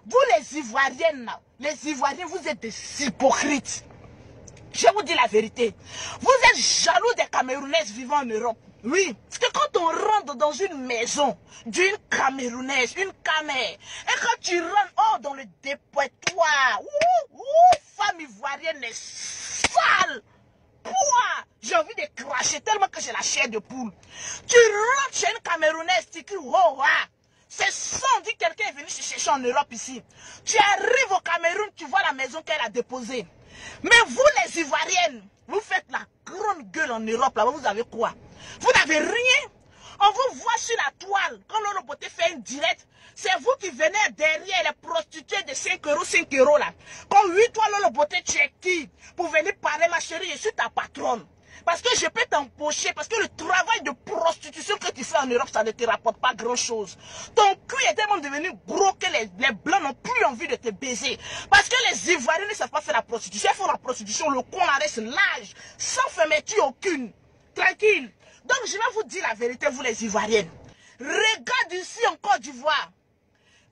Vous les Ivoiriennes, les Ivoiriens, vous êtes des hypocrites. Je vous dis la vérité. Vous êtes jaloux des Camerounaises vivant en Europe. Oui, parce que quand on rentre dans une maison d'une Camerounaise, une Camère, et quand tu rentres dans le dépotoir, femme ivoirienne est sale. Pouah, j'ai envie de cracher tellement que j'ai la chair de poule. Tu rentres chez une Camerounaise, tu cries, c'est ça, on dit que quelqu'un est venu se chercher en Europe ici. Tu arrives au Cameroun, tu vois la maison qu'elle a déposée. Mais vous les Ivoiriennes, vous faites la grande gueule en Europe, là-bas, vous avez quoi? Vous n'avez rien. On vous voit sur la toile, quand Lolo Beauté fait une direct, c'est vous qui venez derrière les prostituées de 5 euros là. Quand 8 toi Lolo Beauté, tu es qui? Pour venir parler, ma chérie, je suis ta patronne. Parce que je peux t'empocher, parce que le travail de prostitution que tu fais en Europe, ça ne te rapporte pas grand chose. Ton cul est tellement devenu gros que les blancs n'ont plus envie de te baiser. Parce que les Ivoiriens ne savent pas faire la prostitution. Ils font la prostitution, le con la reste large, sans fermeture aucune. Tranquille. Donc je vais vous dire la vérité, vous les Ivoiriennes. Regarde ici en Côte d'Ivoire.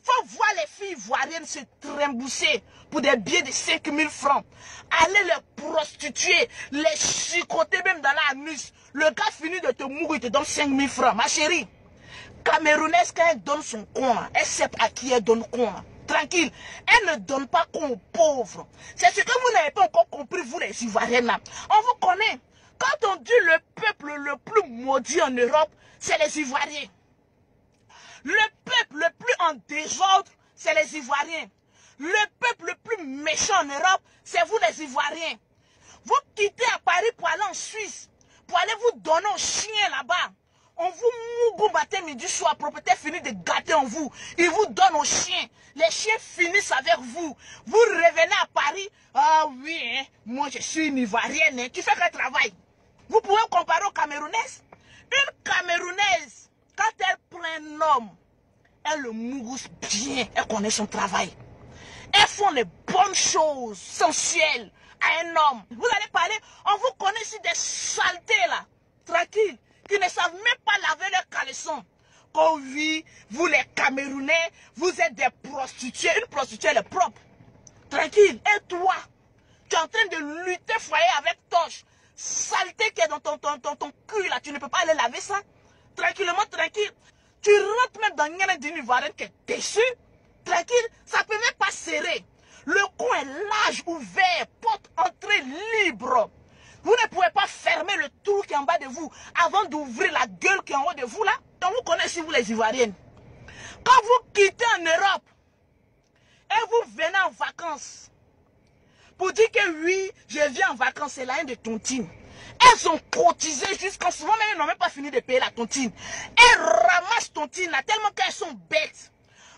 Faut voir les filles ivoiriennes se trimbousser pour des billets de 5000 francs. Aller les prostituer, les chicoter même dans la nuit. Le gars finit de te mourir, il te donne 5000 francs. Ma chérie, Camerounaise, quand elle donne son con, elle sait à qui elle donne con. Tranquille, elle ne donne pas con aux pauvres. C'est ce que vous n'avez pas encore compris, vous les Ivoiriennes. On vous connaît. Quand on dit le peuple le plus maudit en Europe, c'est les Ivoiriens. Le peuple le plus en désordre, c'est les Ivoiriens. Le peuple le plus méchant en Europe, c'est vous les Ivoiriens. Vous quittez à Paris pour aller en Suisse, pour aller vous donner aux chiens là-bas. On vous mougou matin, midi, soir, propriétaire finit de gâter en vous. Il vous donne aux chiens. Les chiens finissent avec vous. Vous revenez à Paris. Ah oui, hein, moi je suis une Ivoirienne. Hein. Tu fais quel travail? Vous pouvez comparer aux Camerounaises. Une Camerounaise, quand elle prend un homme, elle le mourousse bien, elle connaît son travail. Elles font les bonnes choses sensuelles à un homme. Vous allez parler, on vous connaît ici des saletés là, tranquille, qui ne savent même pas laver leurs caleçons. Oh oui, vous les Camerounais, vous êtes des prostituées. Une prostituée elle est propre. Tranquille. Et toi, tu es en train de lutter foyer avec torche. Saleté qui est dans ton cul là, tu ne peux pas aller laver ça. Tranquillement, tranquille. Tu rentres même dans une d'une Ivoirienne qui est déçue. Tranquille, ça ne peut même pas serrer. Le coin est large, ouvert, porte entrée libre. Vous ne pouvez pas fermer le trou qui est en bas de vous avant d'ouvrir la gueule qui est en haut de vous là. Donc vous connaissez vous les Ivoiriennes. Quand vous quittez en Europe et vous venez en vacances, pour dire que oui, je viens en vacances, c'est la haine de tontine. Elles ont cotisé jusqu'en souvent, mais elles n'ont même pas fini de payer la tontine. Elles ramassent tontine là, tellement qu'elles sont bêtes.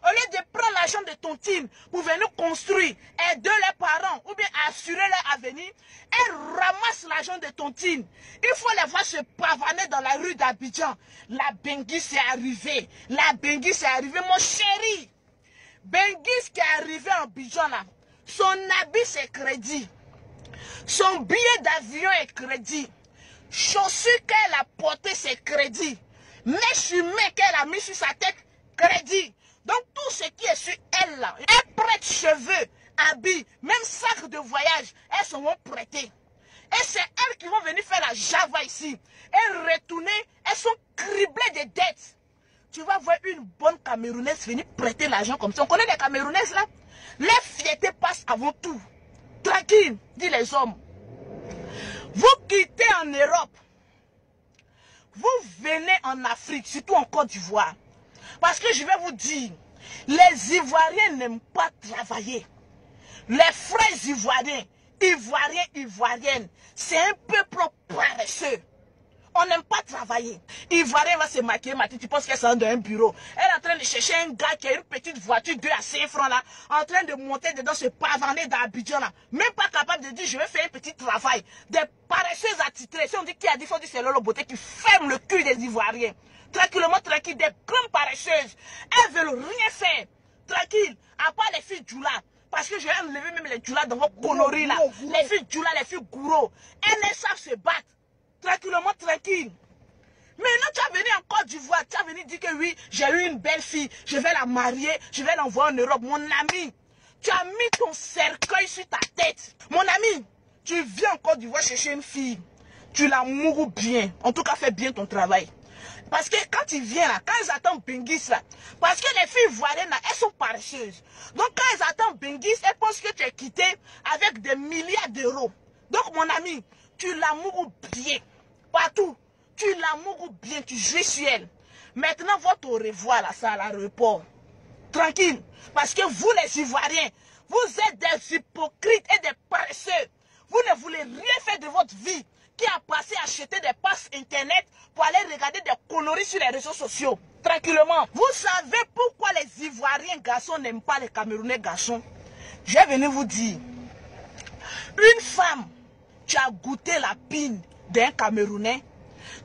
Au lieu de prendre l'argent de tontine pour venir construire, aider leurs parents ou bien assurer leur avenir, elles ramassent l'argent de tontine. Il faut les voir se pavaner dans la rue d'Abidjan. La Bengui c'est arrivé. La Bengui c'est arrivé, mon chéri. Bengui qui est arrivé en Abidjan là. Son habit c'est crédit. Son billet d'avion est crédit. Chaussures qu'elle a portées c'est crédit. Mèche humaine qu'elle a mis sur sa tête, crédit. Donc tout ce qui est sur elle là, elle prête cheveux, habits, même sac de voyage, elles se vont prêter. Et c'est elles qui vont venir faire la java ici. Et retourner, elles sont criblées de dettes. Tu vas voir une bonne Camerounaise venir prêter l'argent comme ça. On connaît les Camerounaises là. Les fiertés passent avant tout. Tranquille, dit les hommes. Vous quittez en Europe. Vous venez en Afrique, surtout en Côte d'Ivoire. Parce que je vais vous dire, les Ivoiriens n'aiment pas travailler. Les frères Ivoiriens, Ivoiriennes, c'est un peuple paresseux. On n'aime pas travailler. Ivoirien va se maquiller, tu penses qu'elle est dans un bureau. Elle est en train de chercher un gars qui a une petite voiture 2 à 5 francs là, en train de monter dedans, se pavaner dans Abidjan là. Même pas capable de dire, je vais faire un petit travail. Des paresseuses attitrées. Si on dit qui a dit, il faut dire c'est Lolo Beauté qui ferme le cul des Ivoiriens. Tranquillement, tranquille, des grandes paresseuses. Elles veulent rien faire. Tranquille, à part les filles Djoula. Parce que je vais enlever même les Djoula dans vos conneries là. Les filles Djoula, les filles Gouro. Elles ne savent se battre. Tranquillement, tranquille. Maintenant, tu as venu en Côte d'Ivoire, tu as venu dire que oui, j'ai eu une belle fille, je vais la marier, je vais l'envoyer en Europe. Mon ami, tu as mis ton cercueil sur ta tête. Mon ami, tu viens en Côte d'Ivoire chercher une fille, tu la mourras bien. En tout cas, fais bien ton travail. Parce que quand ils viennent là, quand ils attendent Bengis là, parce que les filles ivoiriennes là, elles sont paresseuses. Donc quand elles attendent Bengis, elles pensent que tu es quitté avec des milliards d'euros. Donc mon ami, tu l'amours bien. Partout. Tu l'amours bien, tu joues sur elle. Maintenant, votre au revoir là, ça à l'aéroport. Tranquille. Parce que vous les Ivoiriens, vous êtes des hypocrites et des paresseux. Vous ne voulez rien faire de votre vie. Qui a passé à acheter des passes internet pour aller regarder des conneries sur les réseaux sociaux. Tranquillement. Vous savez pourquoi les Ivoiriens garçons n'aiment pas les Camerounais garçons? Je vais venir vous dire. Une femme, tu as goûté la pine d'un Camerounais,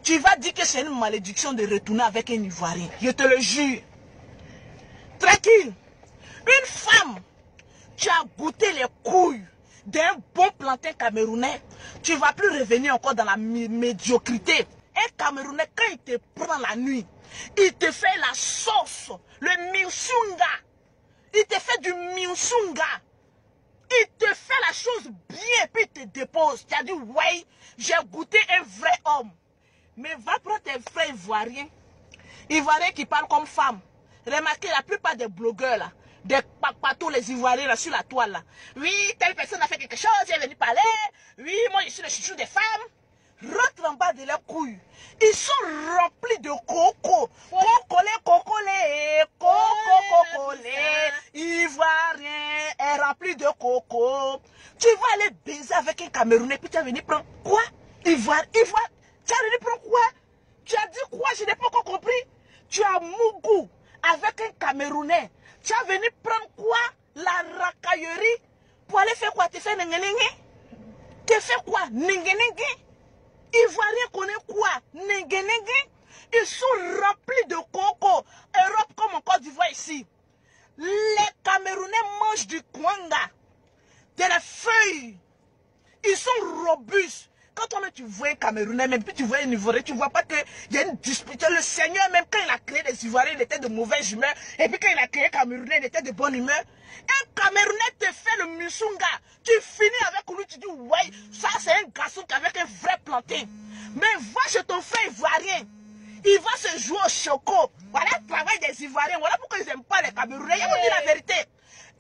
tu vas dire que c'est une malédiction de retourner avec un Ivoirien. Je te le jure. Tranquille. Une femme, tu as goûté les couilles d'un bon plantain camerounais, tu ne vas plus revenir encore dans la médiocrité. Un Camerounais, quand il te prend la nuit, il te fait la sauce, le miusunga. Il te fait du miusunga. Il te fait la chose bien, puis il te dépose. Tu as dit, ouais, j'ai goûté un vrai homme. Mais va prendre tes frères ivoiriens. Ivoiriens qui parlent comme femmes. Remarquez, la plupart des blogueurs là, des papatos, les Ivoiriens là, sur la toile là. Oui, telle personne a fait quelque chose, elle est venue parler. Oui, moi je suis le chouchou des femmes. Rentre en bas de leurs couilles. Ils sont remplis de coco. Cocolé, cocolé, cocolé. Ivoirien est rempli de coco. Tu vas aller baiser avec un Camerounais, puis tu vas venir prendre quoi? Ivoire. Tu vas venir prendre quoi? Tu as dit quoi? Je n'ai pas encore compris. Tu as Mougou avec un Camerounais. Tu as venu prendre quoi? La racaillerie. Pour aller faire quoi? Tu fais nengenenge? Tu fais quoi? Nengenenge? Ivoiriens connaissent quoi? Nengenenge? Ils sont remplis de coco. Europe comme en Côte d'Ivoire ici. Les Camerounais mangent du kwanga. De la feuille. Ils sont robustes. Quand toi-même tu vois un Camerounais, même puis tu vois un Ivoirien, tu ne vois pas qu'il y a une dispute. Le Seigneur, même quand il a créé les Ivoiriens, il était de mauvaise humeur. Et puis quand il a créé Camerounais, il était de bonne humeur. Un Camerounais te fait le musunga. Tu finis avec lui, tu dis, ouais, ça c'est un garçon avec un vrai plantain. Mais va chez ton frère Ivoirien. Il va se jouer au choco. Voilà le travail des Ivoiriens. Voilà pourquoi ils n'aiment pas les Camerounais. Ils vont dire la vérité.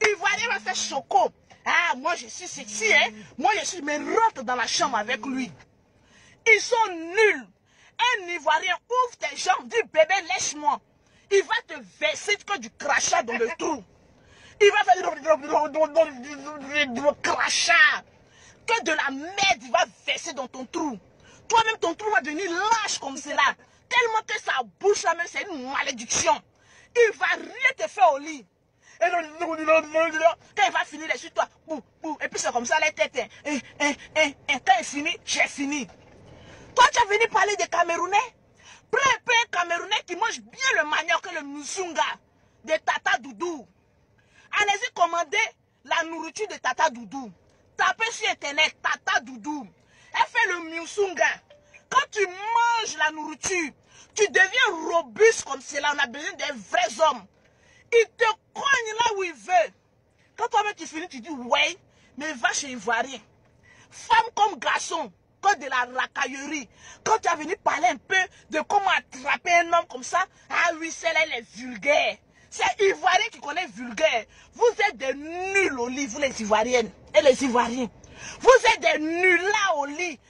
Ivoirien va faire choco. Ah, moi je suis sexy, hein. Moi je suis, mais rentre dans la chambre avec lui. Ils sont nuls. Un Ivoirien ouvre tes jambes, dit bébé, lèche-moi. Il va te verser que du crachat dans le trou. Il va faire du crachat. Que de la merde, il va verser dans ton trou. Toi-même, ton trou va devenir lâche comme cela. Tellement que sa bouche là même, c'est une malédiction. Il va rien te faire au lit. Et quand il va finir sur toi, et puis c'est comme ça les têtes. Quand il finit, j'ai fini. Toi, tu as venu parler des Camerounais. Prends un peu un Camerounais qui mange bien le manioc et le musunga de Tata Doudou. Allez-y commander la nourriture de Tata Doudou. Tapez sur internet Tata Doudou. Elle fait le musunga. Quand tu manges la nourriture, tu deviens robuste comme cela. On a besoin des vrais hommes. Il te cogne là où il veut. Quand toi-même tu finis, tu dis ouais, mais va chez Ivoirien. Femme comme garçon, comme de la racaillerie. Quand tu as venu parler un peu de comment attraper un homme comme ça, ah oui, celle-là, elle est vulgaire. C'est Ivoirien qui connaît vulgaire. Vous êtes des nuls au lit, vous les Ivoiriennes et les Ivoiriens. Vous êtes des nuls là au lit.